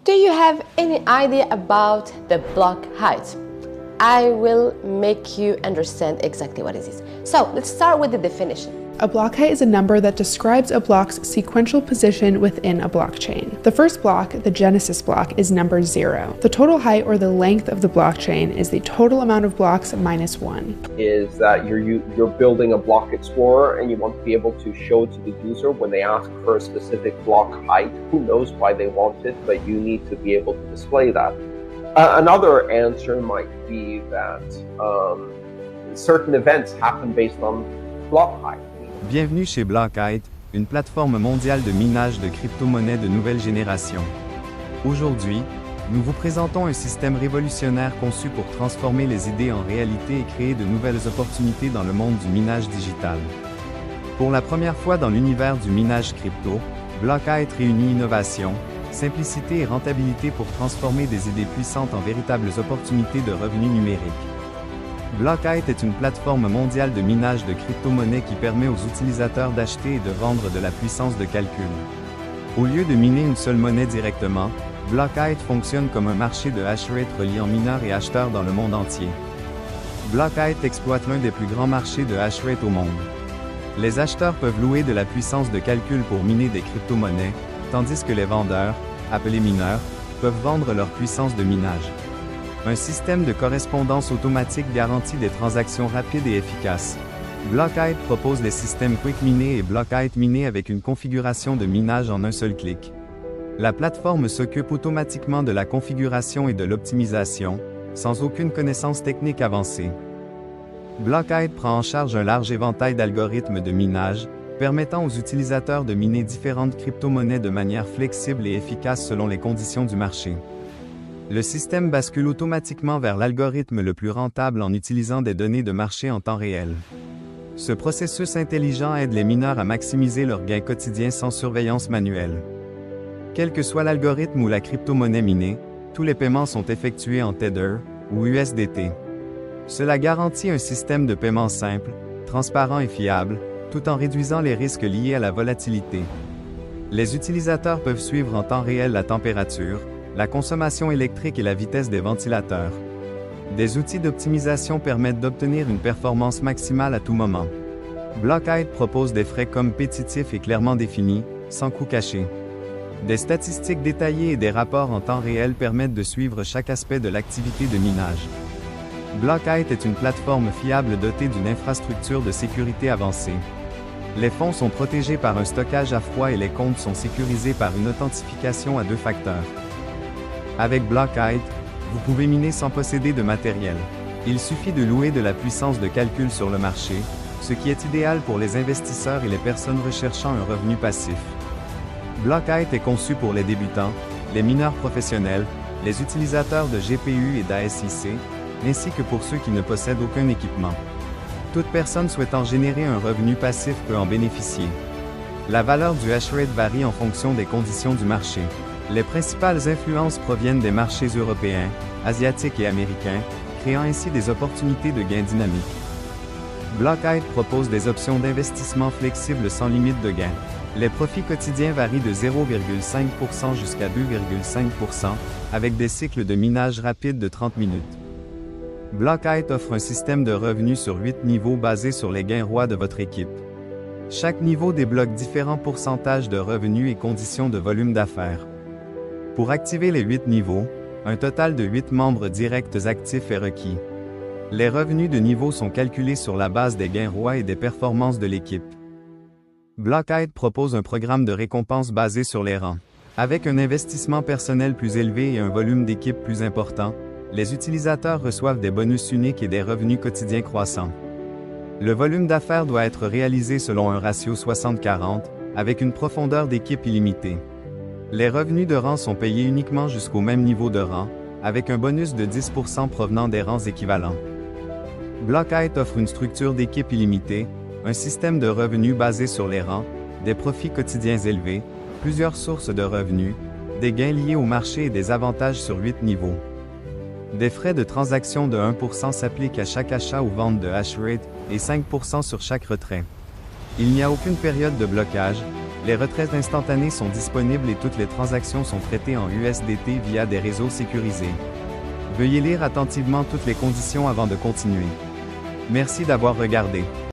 Do you have any idea about the block height? I will make you understand exactly what it is. So let's start with the definition. A block height is a number that describes a block's sequential position within a blockchain. The first block, the genesis block, is number 0. The total height or the length of the blockchain is the total amount of blocks minus 1. Is that you're building a block explorer and you want to be able to show to the user when they ask for a specific block height. Who knows why they want it, but you need to be able to display that. Another answer might be that certain events happen based on block height. Bienvenue chez Blockheit, une plateforme mondiale de minage de crypto-monnaies de nouvelle génération. Aujourd'hui, nous vous présentons un système révolutionnaire conçu pour transformer les idées en réalité et créer de nouvelles opportunités dans le monde du minage digital. Pour la première fois dans l'univers du minage crypto, Blockheit réunit innovation, simplicité et rentabilité pour transformer des idées puissantes en véritables opportunités de revenus numériques. Blockheit est une plateforme mondiale de minage de crypto-monnaies qui permet aux utilisateurs d'acheter et de vendre de la puissance de calcul. Au lieu de miner une seule monnaie directement, Blockheit fonctionne comme un marché de hashrate reliant mineurs et acheteurs dans le monde entier. Blockheit exploite l'un des plus grands marchés de hashrate au monde. Les acheteurs peuvent louer de la puissance de calcul pour miner des crypto-monnaies, tandis que les vendeurs, appelés mineurs, peuvent vendre leur puissance de minage. Un système de correspondance automatique garantit des transactions rapides et efficaces. Blockheit propose les systèmes Quick Miner et Blockheit Miner avec une configuration de minage en un seul clic. La plateforme s'occupe automatiquement de la configuration et de l'optimisation, sans aucune connaissance technique avancée. Blockheit prend en charge un large éventail d'algorithmes de minage, permettant aux utilisateurs de miner différentes crypto-monnaies de manière flexible et efficace selon les conditions du marché. Le système bascule automatiquement vers l'algorithme le plus rentable en utilisant des données de marché en temps réel. Ce processus intelligent aide les mineurs à maximiser leurs gains quotidiens sans surveillance manuelle. Quel que soit l'algorithme ou la crypto-monnaie minée, tous les paiements sont effectués en Tether ou USDT. Cela garantit un système de paiement simple, transparent et fiable, tout en réduisant les risques liés à la volatilité. Les utilisateurs peuvent suivre en temps réel la température, la consommation électrique et la vitesse des ventilateurs. Des outils d'optimisation permettent d'obtenir une performance maximale à tout moment. Blockheit propose des frais compétitifs et clairement définis, sans coût caché. Des statistiques détaillées et des rapports en temps réel permettent de suivre chaque aspect de l'activité de minage. Blockheit est une plateforme fiable dotée d'une infrastructure de sécurité avancée. Les fonds sont protégés par un stockage à froid et les comptes sont sécurisés par une authentification à 2 facteurs. Avec Blockheit, vous pouvez miner sans posséder de matériel. Il suffit de louer de la puissance de calcul sur le marché, ce qui est idéal pour les investisseurs et les personnes recherchant un revenu passif. Blockheit est conçu pour les débutants, les mineurs professionnels, les utilisateurs de GPU et d'ASIC, ainsi que pour ceux qui ne possèdent aucun équipement. Toute personne souhaitant générer un revenu passif peut en bénéficier. La valeur du hashrate varie en fonction des conditions du marché. Les principales influences proviennent des marchés européens, asiatiques et américains, créant ainsi des opportunités de gains dynamiques. Blockheit propose des options d'investissement flexibles sans limite de gain. Les profits quotidiens varient de 0,5% jusqu'à 2,5%, avec des cycles de minage rapides de 30 minutes. Blockheit offre un système de revenus sur 8 niveaux basé sur les gains rois de votre équipe. Chaque niveau débloque différents pourcentages de revenus et conditions de volume d'affaires. Pour activer les 8 niveaux, un total de 8 membres directs actifs est requis. Les revenus de niveau sont calculés sur la base des gains rois et des performances de l'équipe. Blockheit propose un programme de récompense basé sur les rangs. Avec un investissement personnel plus élevé et un volume d'équipe plus important, les utilisateurs reçoivent des bonus uniques et des revenus quotidiens croissants. Le volume d'affaires doit être réalisé selon un ratio 60-40, avec une profondeur d'équipe illimitée. Les revenus de rang sont payés uniquement jusqu'au même niveau de rang, avec un bonus de 10% provenant des rangs équivalents. Blockheit offre une structure d'équipe illimitée, un système de revenus basé sur les rangs, des profits quotidiens élevés, plusieurs sources de revenus, des gains liés au marché et des avantages sur 8 niveaux. Des frais de transaction de 1% s'appliquent à chaque achat ou vente de hashrate et 5% sur chaque retrait. Il n'y a aucune période de blocage, Les retraites instantanées sont disponibles et toutes les transactions sont traitées en USDT via des réseaux sécurisés. Veuillez lire attentivement toutes les conditions avant de continuer. Merci d'avoir regardé.